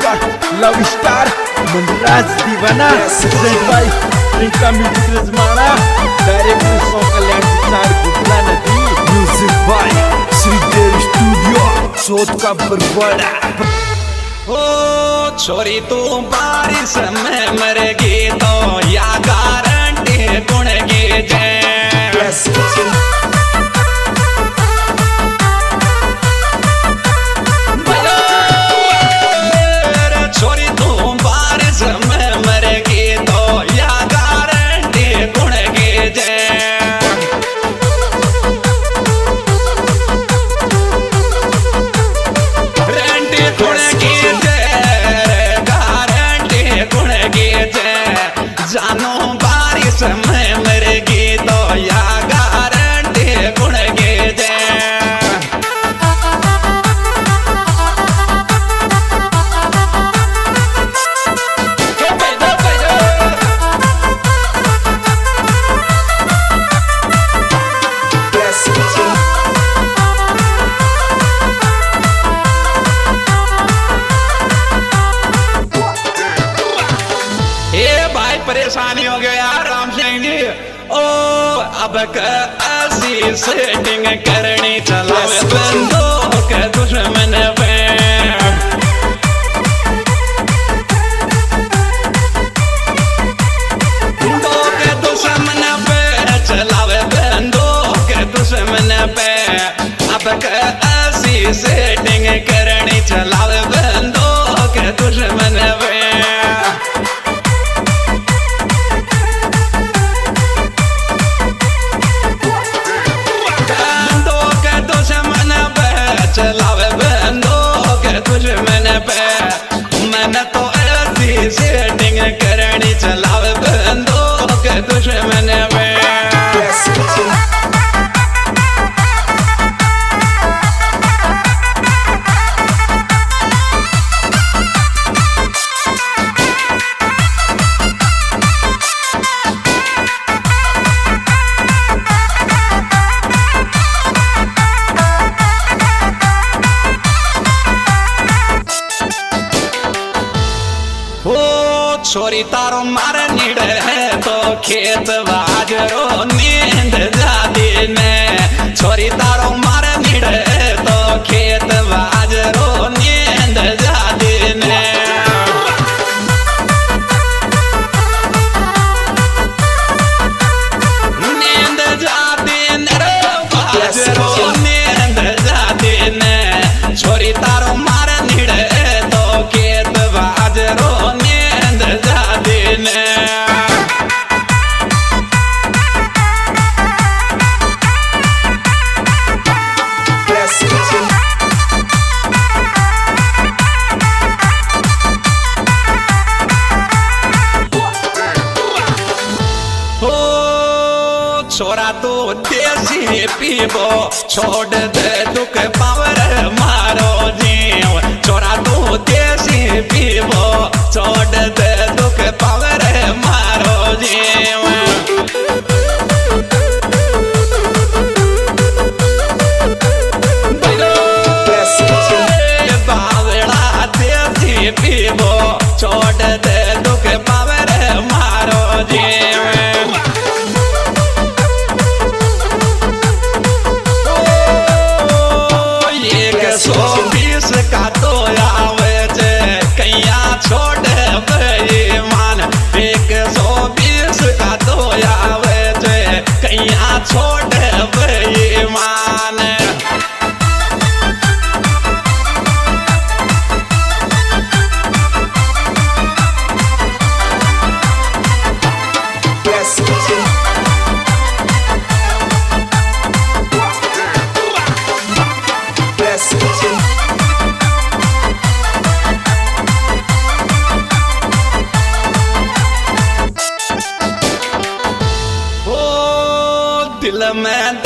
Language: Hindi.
का लव स्टार मनराज दीवाना प्रेजेंट बाय प्रिंका म्यूजिक रजमाना डायरेक्टर सॉन्ग कल्याण स्टार गुटला नदी म्यूजिक बाय श्रीदेव स्टूडियो सोच का बरबड़ा। ओ छोरी तू बारिश में मरेगी तो या गारंटी गुण की जय। छोरी तू बारिश में मरेगी तो या गारंटी गुण की जय। गारंटी गुण की जय, गारंटी गुण की जय। जानो बारिश में मरेगी तो या गारंटी गुण की जय। परेशानी हो गया यार राम सिंह जी। ओ अब ऐसी सेटिंग करनी चलावे बंदों के दुश्मन पे। बंदों के दुश्मन पे चलावे बंदों के दुश्मन पे। अब ऐसी सेटिंग करनी चलावे बंदों के दुश्मन पे। चलावे बंदों के दुश्मन पे। मैंने तो ऐसी सेटिंग करनी चलावे बंदों के दुश्मन पे। छोरी तारो मार निड़े तो खेत बाजरो नींद जाती ने। छोरी तारो मार निड़े तो खेत बाजरो नींद जाती ने। नींद जाती ने रे बाजरो नींद जाती ने। छोरी तारो मार निड़े तो खेत बाजरो छोरा तो देसी पीबो छोड़ दे दुख पावर मारो जीव। छोरा तो देसी पीबो छोड़ दे दुख पावर मारो जीव। बावड़ा देसी पीबो छोड़ दे दुख पावर मारो जीव। का तो आवे जे कैया छोड़ बेईमान। 120 का तो आवे जे कैया छोड़ बेईमान। दिल में